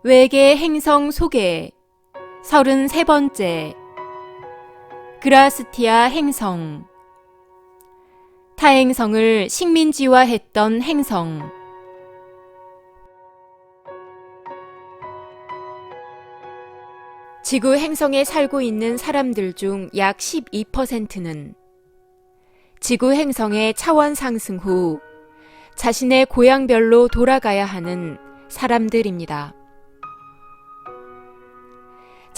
외계 행성 소개 33번째 그라스티아 행성 타행성을 식민지화했던 행성 지구 행성에 살고 있는 사람들 중 약 12%는 지구 행성의 차원 상승 후 자신의 고향별로 돌아가야 하는 사람들입니다.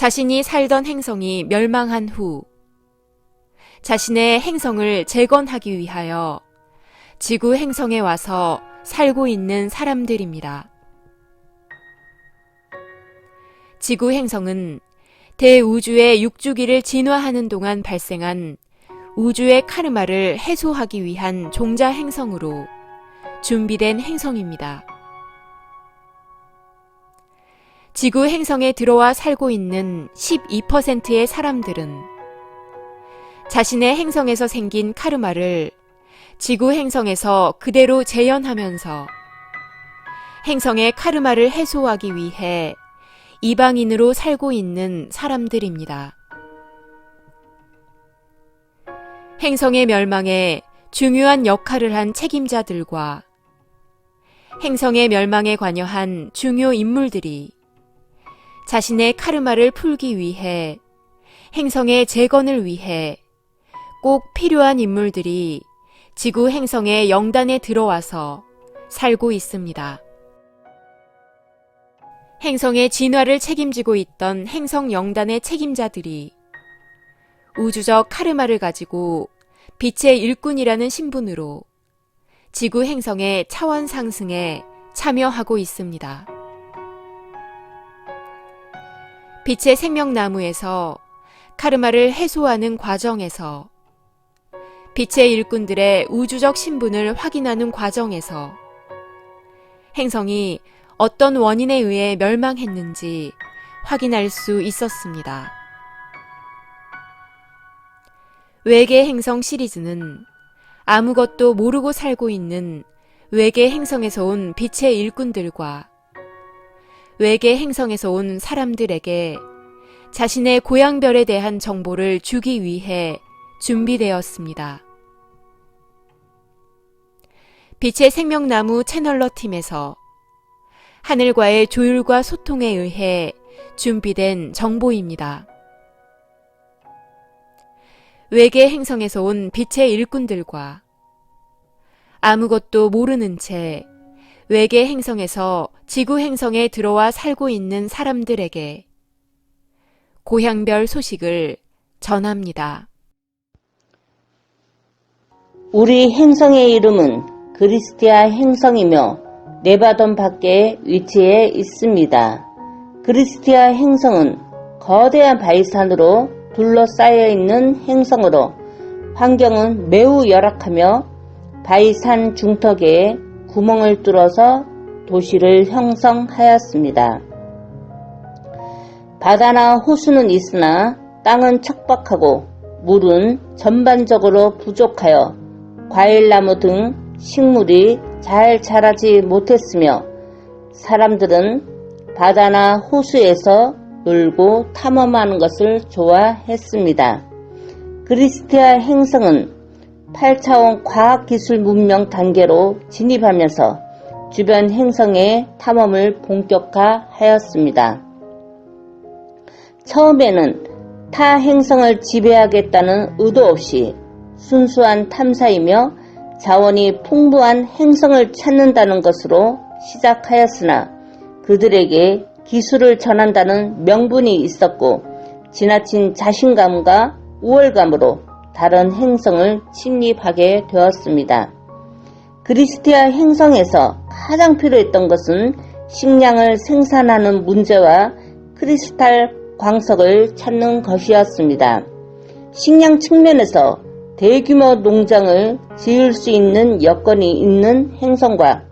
자신이 살던 행성이 멸망한 후 자신의 행성을 재건하기 위하여 지구 행성에 와서 살고 있는 사람들입니다. 지구 행성은 대우주의 육주기를 진화하는 동안 발생한 우주의 카르마를 해소하기 위한 종자 행성으로 준비된 행성입니다. 지구 행성에 들어와 살고 있는 12%의 사람들은 자신의 행성에서 생긴 카르마를 지구 행성에서 그대로 재현하면서 행성의 카르마를 해소하기 위해 이방인으로 살고 있는 사람들입니다. 행성의 멸망에 중요한 역할을 한 책임자들과 행성의 멸망에 관여한 중요 인물들이 자신의 카르마를 풀기 위해 행성의 재건을 위해 꼭 필요한 인물들이 지구 행성의 영단에 들어와서 살고 있습니다. 행성의 진화를 책임지고 있던 행성 영단의 책임자들이 우주적 카르마를 가지고 빛의 일꾼이라는 신분으로 지구 행성의 차원 상승에 참여하고 있습니다. 빛의 생명나무에서 카르마를 해소하는 과정에서 빛의 일꾼들의 우주적 신분을 확인하는 과정에서 행성이 어떤 원인에 의해 멸망했는지 확인할 수 있었습니다. 외계 행성 시리즈는 아무것도 모르고 살고 있는 외계 행성에서 온 빛의 일꾼들과 외계 행성에서 온 사람들에게 자신의 고향별에 대한 정보를 주기 위해 준비되었습니다. 빛의 생명나무 채널러 팀에서 하늘과의 조율과 소통에 의해 준비된 정보입니다. 외계 행성에서 온 빛의 일꾼들과 아무것도 모르는 채 외계 행성에서 지구 행성에 들어와 살고 있는 사람들에게 고향별 소식을 전합니다. 우리 행성의 이름은 그리스티아 행성이며 네바돈 밖에 위치해 있습니다. 그리스티아 행성은 거대한 바위산으로 둘러싸여 있는 행성으로 환경은 매우 열악하며 바위산 중턱에 구멍을 뚫어서 도시를 형성하였습니다. 바다나 호수는 있으나 땅은 척박하고 물은 전반적으로 부족하여 과일나무 등 식물이 잘 자라지 못했으며 사람들은 바다나 호수에서 놀고 탐험하는 것을 좋아했습니다. 그리스티아 행성은 8차원 과학기술 문명 단계로 진입하면서 주변 행성의 탐험을 본격화하였습니다. 처음에는 타 행성을 지배하겠다는 의도 없이 순수한 탐사이며 자원이 풍부한 행성을 찾는다는 것으로 시작하였으나 그들에게 기술을 전한다는 명분이 있었고 지나친 자신감과 우월감으로 다른 행성을 침입하게 되었습니다. 그리스티아 행성에서 가장 필요했던 것은 식량을 생산하는 문제와 크리스탈 광석을 찾는 것이었습니다. 식량 측면에서 대규모 농장을 지을 수 있는 여건이 있는 행성과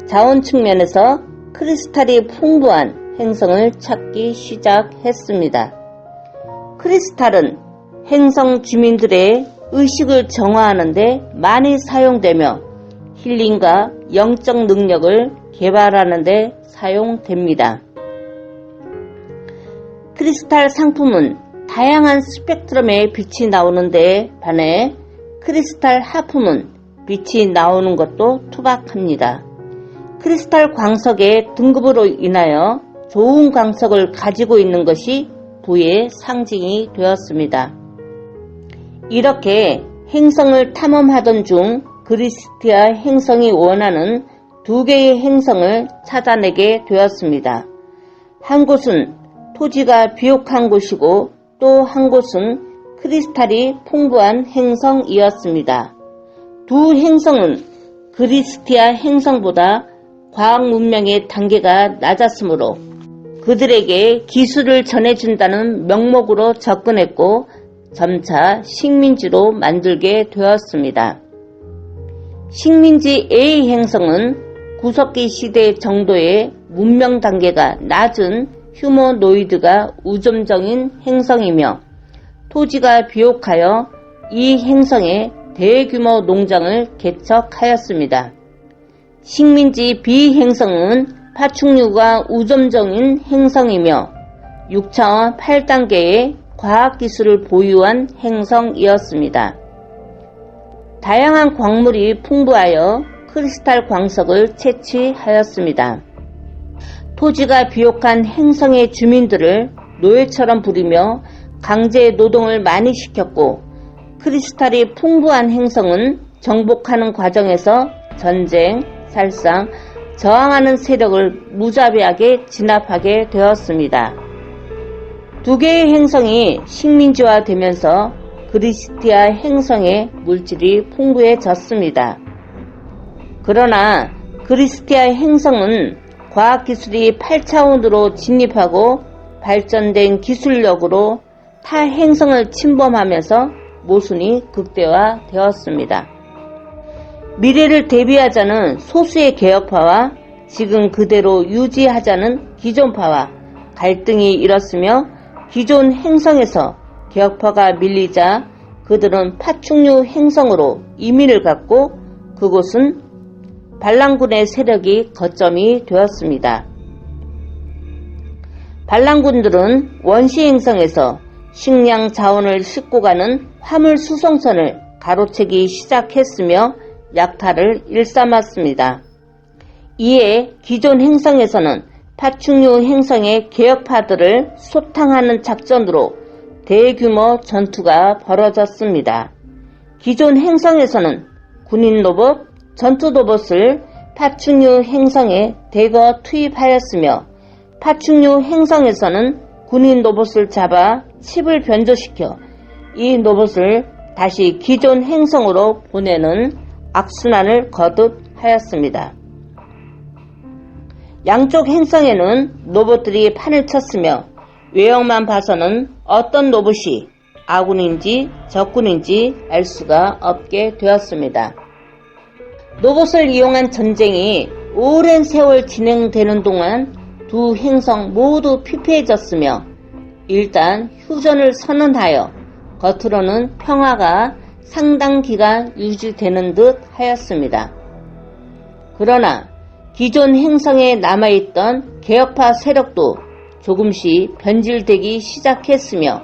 자원 측면에서 크리스탈이 풍부한 행성을 찾기 시작했습니다. 크리스탈은 행성 주민들의 의식을 정화하는 데 많이 사용되며 힐링과 영적 능력을 개발하는 데 사용됩니다. 크리스탈 상품은 다양한 스펙트럼의 빛이 나오는 데에 반해 크리스탈 하품은 빛이 나오는 것도 투박합니다. 크리스탈 광석의 등급으로 인하여 좋은 광석을 가지고 있는 것이 부의 상징이 되었습니다. 이렇게 행성을 탐험하던 중 그리스티아 행성이 원하는 두 개의 행성을 찾아내게 되었습니다. 한 곳은 토지가 비옥한 곳이고 또 한 곳은 크리스탈이 풍부한 행성이었습니다. 두 행성은 그리스티아 행성보다 과학 문명의 단계가 낮았으므로 그들에게 기술을 전해준다는 명목으로 접근했고 점차 식민지로 만들게 되었습니다. 식민지 A 행성은 구석기 시대 정도의 문명 단계가 낮은 휴머노이드가 우점적인 행성이며 토지가 비옥하여 이 행성에 대규모 농장을 개척하였습니다. 식민지 B 행성은 파충류가 우점적인 행성이며 6차원 8단계의 과학기술을 보유한 행성이었습니다. 다양한 광물이 풍부하여 크리스탈 광석을 채취하였습니다. 토지가 비옥한 행성의 주민들을 노예처럼 부리며 강제 노동을 많이 시켰고 크리스탈이 풍부한 행성은 정복하는 과정에서 전쟁, 살상, 저항하는 세력을 무자비하게 진압하게 되었습니다. 두 개의 행성이 식민지화되면서 그리스티아 행성의 물질이 풍부해졌습니다. 그러나 그리스티아 행성은 과학기술이 8차원으로 진입하고 발전된 기술력으로 타 행성을 침범하면서 모순이 극대화되었습니다. 미래를 대비하자는 소수의 개혁파와 지금 그대로 유지하자는 기존파와 갈등이 일었으며 기존 행성에서 개혁파가 밀리자 그들은 파충류 행성으로 이민을 갔고 그곳은 반란군의 세력이 거점이 되었습니다. 반란군들은 원시 행성에서 식량 자원을 싣고 가는 화물 수송선을 가로채기 시작했으며 약탈을 일삼았습니다. 이에 기존 행성에서는 파충류 행성의 개혁파들을 소탕하는 작전으로 대규모 전투가 벌어졌습니다. 기존 행성에서는 군인 로봇, 전투 로봇을 파충류 행성에 대거 투입하였으며 파충류 행성에서는 군인 로봇을 잡아 칩을 변조시켜 이 로봇을 다시 기존 행성으로 보내는 악순환을 거듭하였습니다. 양쪽 행성에는 로봇들이 판을 쳤으며 외형만 봐서는 어떤 로봇이 아군인지 적군인지 알 수가 없게 되었습니다. 로봇을 이용한 전쟁이 오랜 세월 진행되는 동안 두 행성 모두 피폐해졌으며 일단 휴전을 선언하여 겉으로는 평화가 상당 기간 유지되는 듯 하였습니다. 그러나 기존 행성에 남아있던 개혁파 세력도 조금씩 변질되기 시작했으며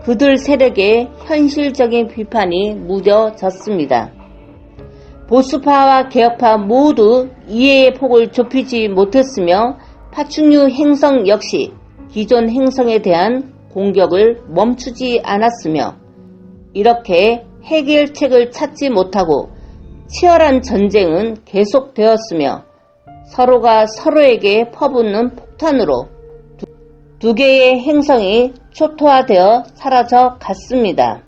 그들 세력의 현실적인 비판이 무뎌졌습니다. 보수파와 개혁파 모두 이해의 폭을 좁히지 못했으며 파충류 행성 역시 기존 행성에 대한 공격을 멈추지 않았으며 이렇게 해결책을 찾지 못하고 치열한 전쟁은 계속되었으며 서로가 서로에게 퍼붓는 폭탄으로 두 개의 행성이 초토화되어 사라져 갔습니다.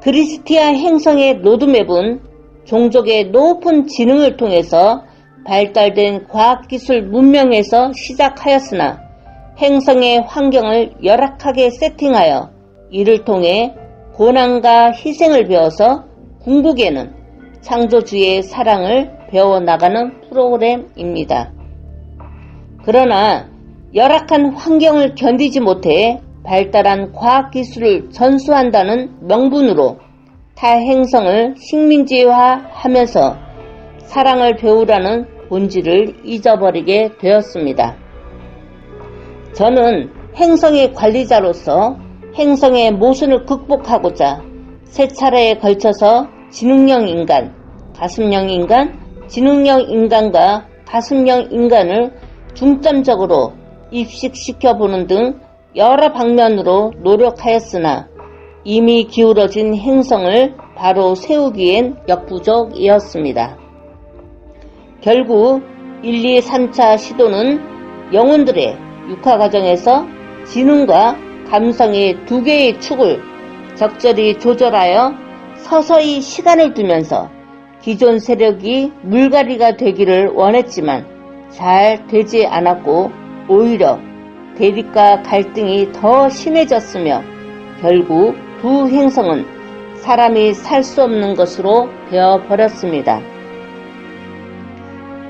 그리스티아 행성의 로드맵은 종족의 높은 지능을 통해서 발달된 과학기술 문명에서 시작하였으나 행성의 환경을 열악하게 세팅하여 이를 통해 고난과 희생을 배워서 궁극에는 창조주의 사랑을 배워나가는 프로그램입니다. 그러나 열악한 환경을 견디지 못해 발달한 과학기술을 전수한다는 명분으로 타 행성을 식민지화하면서 사랑을 배우라는 본질을 잊어버리게 되었습니다. 저는 행성의 관리자로서 행성의 모순을 극복하고자 세 차례에 걸쳐서 지능형 인간, 가슴형 인간, 지능형 인간과 가슴형 인간을 중점적으로 입식시켜보는 등 여러 방면으로 노력하였으나 이미 기울어진 행성을 바로 세우기엔 역부족이었습니다. 결국 1, 2, 3차 시도는 영혼들의 육하 과정에서 지능과 감성의 두 개의 축을 적절히 조절하여 서서히 시간을 두면서 기존 세력이 물갈이가 되기를 원했지만 잘 되지 않았고 오히려 대립과 갈등이 더 심해졌으며 결국 두 행성은 사람이 살 수 없는 것으로 되어버렸습니다.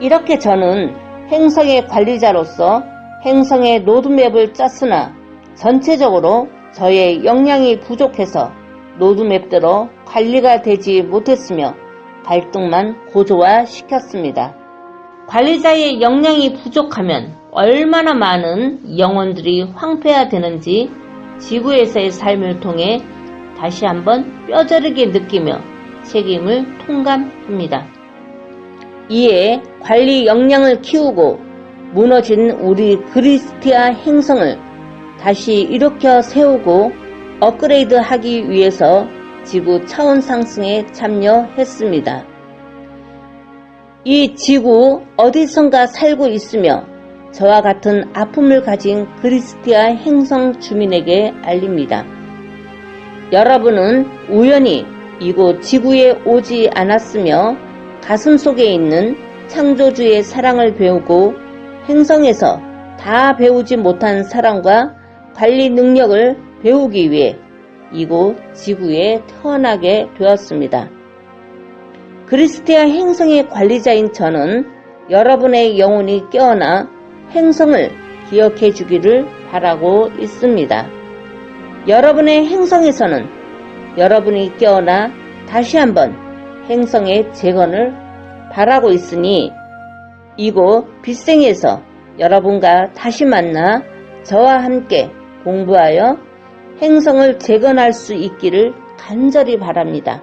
이렇게 저는 행성의 관리자로서 행성의 로드맵을 짰으나 전체적으로 저의 역량이 부족해서 로드맵대로 관리가 되지 못했으며 갈등만 고조화시켰습니다. 관리자의 역량이 부족하면 얼마나 많은 영혼들이 황폐화되는지 지구에서의 삶을 통해 다시 한번 뼈저리게 느끼며 책임을 통감합니다. 이에 관리 역량을 키우고 무너진 우리 그리스티아 행성을 다시 일으켜 세우고 업그레이드하기 위해서 지구 차원 상승에 참여했습니다. 이 지구 어디선가 살고 있으며 저와 같은 아픔을 가진 그리스티아 행성 주민에게 알립니다. 여러분은 우연히 이곳 지구에 오지 않았으며 가슴속에 있는 창조주의 사랑을 배우고 행성에서 다 배우지 못한 사랑과 관리 능력을 배우기 위해 이곳 지구에 태어나게 되었습니다. 그리스티아 행성의 관리자인 저는 여러분의 영혼이 깨어나 행성을 기억해 주기를 바라고 있습니다. 여러분의 행성에서는 여러분이 깨어나 다시 한번 행성의 재건을 바라고 있으니 이곳 빛생에서 여러분과 다시 만나 저와 함께 공부하여 행성을 재건할 수 있기를 간절히 바랍니다.